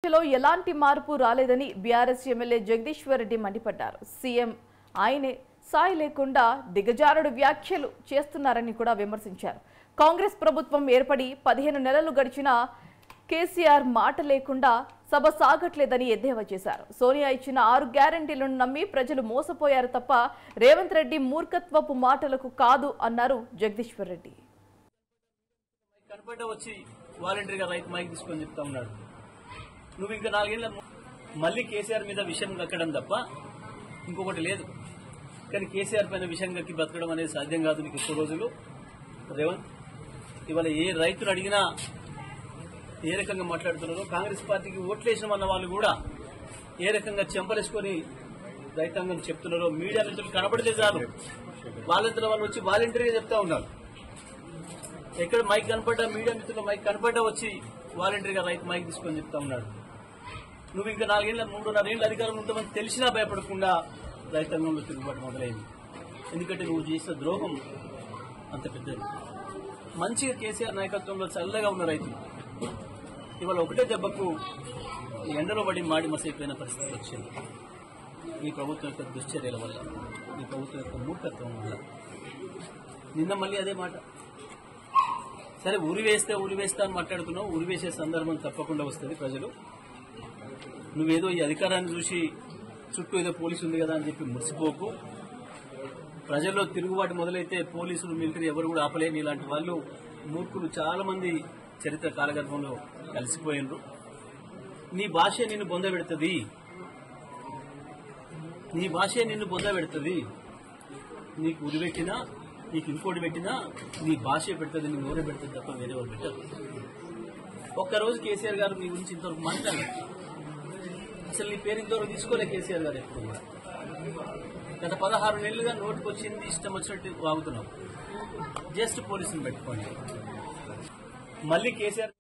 వ్యవస్థలో ఎలాంటి మార్పు రాలేదని బీఆర్ఎస్ ఎమ్మెల్యే జగదీశ్వర్ రెడ్డి మండిపడ్డారు. సీఎం ఆయనే సాయి లేకుండా దిగజారుడు వ్యాఖ్యలు చేస్తున్నారని కూడా విమర్శించారు. కాంగ్రెస్ ప్రభుత్వం ఏర్పడి 15 నెలలు గడిచినా కేసీఆర్ మాట లేకుండా సభ సాగట్లేదని ఎద్దేవా చేశారు. సోనియా ఇచ్చిన 6 గ్యారెంటీలను నమ్మి ప్రజలు మోసపోయారు తప్ప రేవంత్ రెడ్డి మూర్ఖత్వపు మాటలకు కాదు అన్నారు జగదీశ్వర్ రెడ్డి. వచ్చి వాలంటీర్గా రైతు మైక్ తీసుకొని చెప్తా ఉన్నాడు. నువ్వు ఇంకా 4 ఏళ్ళ మళ్ళీ కేసీఆర్ మీద విషయం కక్కడం తప్ప ఇంకొకటి లేదు. కానీ కేసీఆర్ పైన విషయం కక్కి బతకడం అనేది సాధ్యం కాదు. నీకు ఎక్కువ రోజులు రేవంత్ ఇవాళ ఏ రైతులు అడిగినా ఏ రకంగా మాట్లాడుతున్నారో, కాంగ్రెస్ పార్టీకి ఓట్లేసిన అన్న వాళ్ళు కూడా ఏ రకంగా చెంపలేసుకొని రైతాంగం చెప్తున్నారో మీడియా మిత్రులు కనబడితే చాలు వాళ్ళంతా వాళ్ళు వచ్చి వాలంటీర్గా చెప్తా ఉన్నారు. ఎక్కడ మైక్ కనపడ్డా మీడియా మిత్రులు మైక్ కనపడ్డా వచ్చి వాలంటీర్గా రైతు మైక్ తీసుకొని చెప్తా ఉన్నాడు. నువ్వు ఇంకా 4 ఏళ్ళ 3.5 ఏళ్ళ అధికారం ఉంటుందని తెలిసినా భయపడకుండా రైతాంగంలో తిరుగుబాటు మొదలైంది. ఎందుకంటే నువ్వు చేసిన ద్రోహం అంత పెద్దది. మంచిగా కేసీఆర్ నాయకత్వంలో చల్లగా ఉన్న రైతులు ఇవాళ ఒకటే దెబ్బకు ఎండలో పడి మాడి మసైపోయిన పరిస్థితి వచ్చింది. ఈ ప్రభుత్వం యొక్క దుశ్చర్యల వల్ల, ఈ ప్రభుత్వం యొక్క మూర్ఖత్వం వల్ల. నిన్న మళ్ళీ అదే మాట. సరే ఉరివేస్తా అని మాట్లాడుతున్నావు. ఉరివేసే సందర్భం తప్పకుండా వస్తుంది. ప్రజలు నువ్వేదో ఈ అధికారాన్ని చూసి చుట్టూ ఏదో పోలీసు ఉంది కదా అని చెప్పి మురిసిపోకు. ప్రజల్లో తిరుగుబాటు మొదలైతే పోలీసులు మిలిటరీ ఎవరు కూడా ఆపలేని ఇలాంటి వాళ్ళు మూర్ఖులు చాలా మంది చరిత్ర కాలగర్భంలో కలిసిపోయినరు. నీ భాషే నిన్ను బొందబెడుతుంది. నీ భాషే నిన్ను బొందబెడుతుంది. నీకు ఉరి పెట్టినా, నీకు ఇంకోటి పెట్టినా నీ భాషే పెడుతుంది, నీ నోరే పెడుతుంది తప్ప వేరే వాళ్ళు పెట్టరు. ఒక్కరోజు కేసీఆర్ గారు నీ గురించి ఇంతవరకు మాట్లాడారు. అసలు నీ పేరు ఇంతవరకు తీసుకోలే కేసీఆర్ గారు ఎప్పుడు కూడా. గత 16 నెలలుగా నోటుకు వచ్చింది ఇష్టం వచ్చినట్టు వాగుతున్నావు. జస్ట్ పోలీసులు పెట్టుకోండి. మళ్ళీ కేసీఆర్